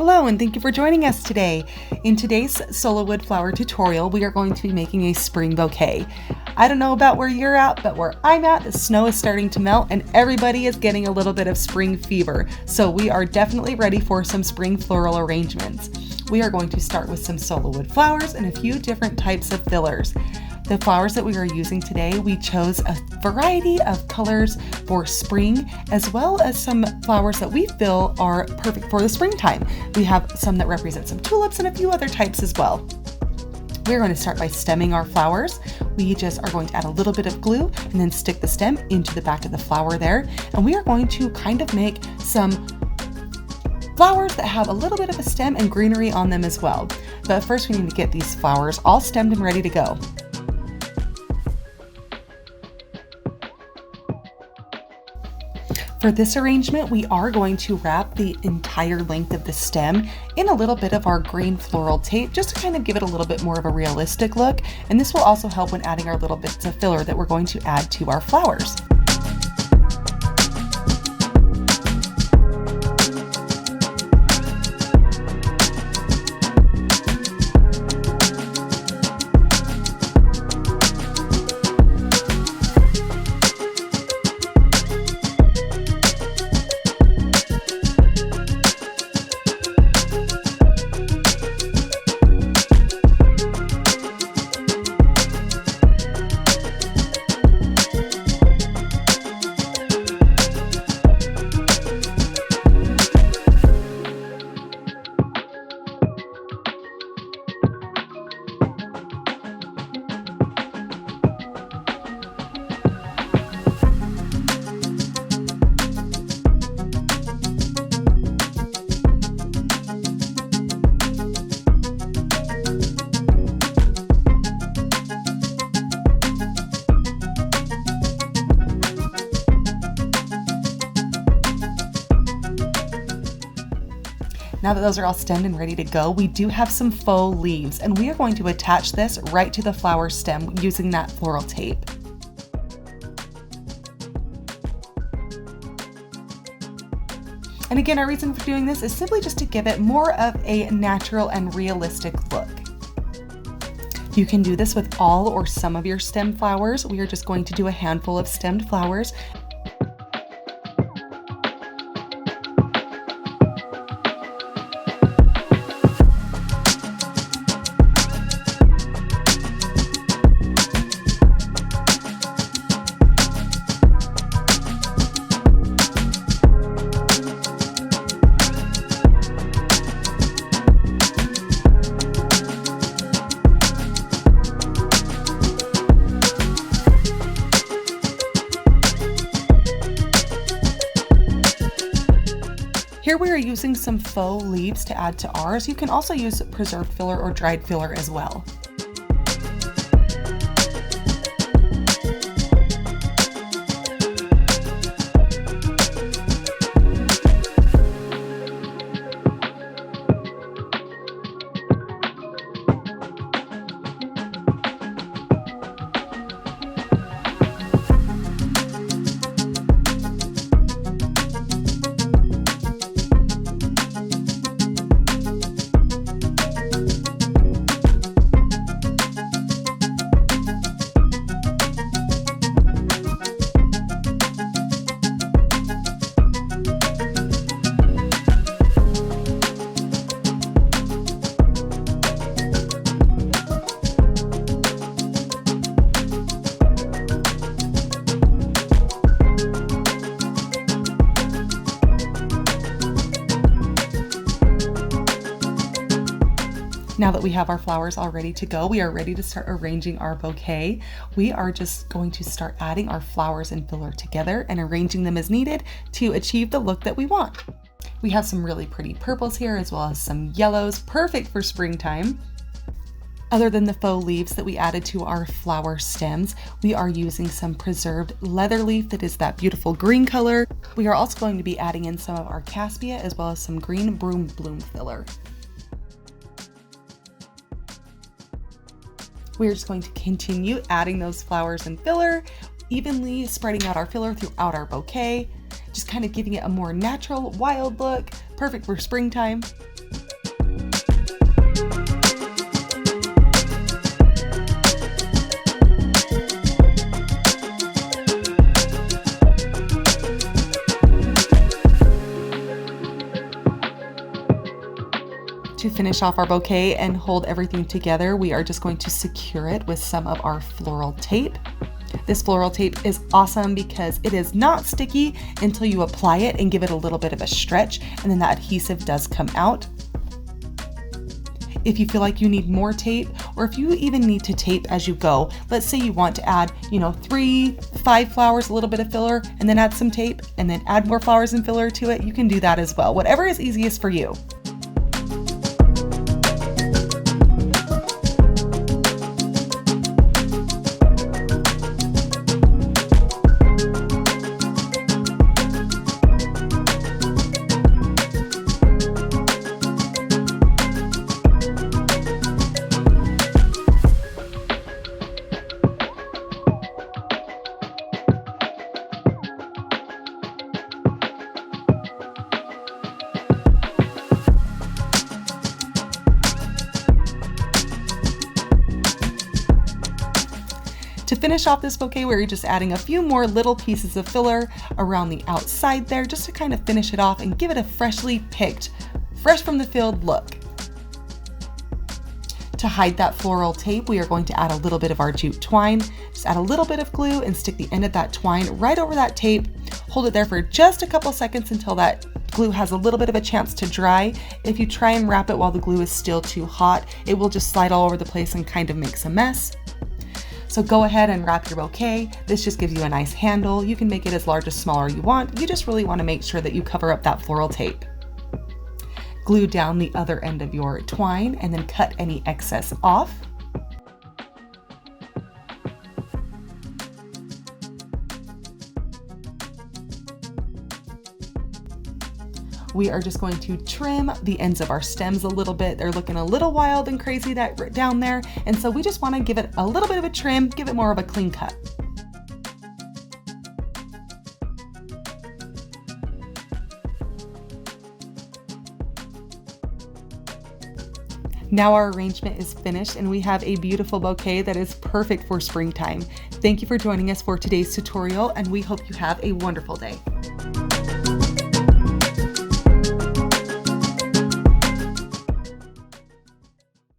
Hello and thank you for joining us today. In today's Sola wood flower tutorial, we are going to be making a spring bouquet. I don't know about where you're at, but where I'm at, the snow is starting to melt and everybody is getting a little bit of spring fever. So we are definitely ready for some spring floral arrangements. We are going to start with some Sola wood flowers and a few different types of fillers. The flowers that we are using today, we chose a variety of colors for spring, as well as some flowers that we feel are perfect for the springtime. We have some that represent some tulips and a few other types as well. We're going to start by stemming our flowers. We just are going to add a little bit of glue and then stick the stem into the back of the flower there. And we are going to kind of make some flowers that have a little bit of a stem and greenery on them as well. But first we need to get these flowers all stemmed and ready to go. For this arrangement, we are going to wrap the entire length of the stem in a little bit of our green floral tape, just to kind of give it a little bit more of a realistic look. And this will also help when adding our little bits of filler that we're going to add to our flowers. Now that those are all stemmed and ready to go, we do have some faux leaves, and we are going to attach this right to the flower stem using that floral tape. And again, our reason for doing this is simply just to give it more of a natural and realistic look. You can do this with all or some of your stem flowers. We are just going to do a handful of stemmed flowers. Here we are using some faux leaves to add to ours. You can also use preserved filler or dried filler as well. Now that we have our flowers all ready to go, we are ready to start arranging our bouquet. We are just going to start adding our flowers and filler together and arranging them as needed to achieve the look that we want. We have some really pretty purples here, as well as some yellows, perfect for springtime. Other than the faux leaves that we added to our flower stems, we are using some preserved leather leaf that is that beautiful green color. We are also going to be adding in some of our caspia, as well as some green broom bloom filler. We're just going to continue adding those flowers and filler, evenly spreading out our filler throughout our bouquet, just kind of giving it a more natural, wild look, perfect for springtime. To finish off our bouquet and hold everything together, we are just going to secure it with some of our floral tape. This floral tape is awesome because it is not sticky until you apply it and give it a little bit of a stretch, and then the adhesive does come out. If you feel like you need more tape, or if you even need to tape as you go, let's say you want to add, 3, 5 flowers, a little bit of filler, and then add some tape, and then add more flowers and filler to it, you can do that as well. Whatever is easiest for you. To finish off this bouquet, we're just adding a few more little pieces of filler around the outside there, just to kind of finish it off and give it a freshly picked, fresh from the field look. To hide that floral tape, we are going to add a little bit of our jute twine. Just add a little bit of glue and stick the end of that twine right over that tape. Hold it there for just a couple seconds until that glue has a little bit of a chance to dry. If you try and wrap it while the glue is still too hot, it will just slide all over the place and kind of makes a mess. So go ahead and wrap your bouquet. This just gives you a nice handle. You can make it as large or smaller you want. You just really want to make sure that you cover up that floral tape. Glue down the other end of your twine and then cut any excess off. We are just going to trim the ends of our stems a little bit. They're looking a little wild and crazy down there, and so we just want to give it a little bit of a trim, give it more of a clean cut. Now our arrangement is finished and we have a beautiful bouquet that is perfect for springtime. Thank you for joining us for today's tutorial, and we hope you have a wonderful day.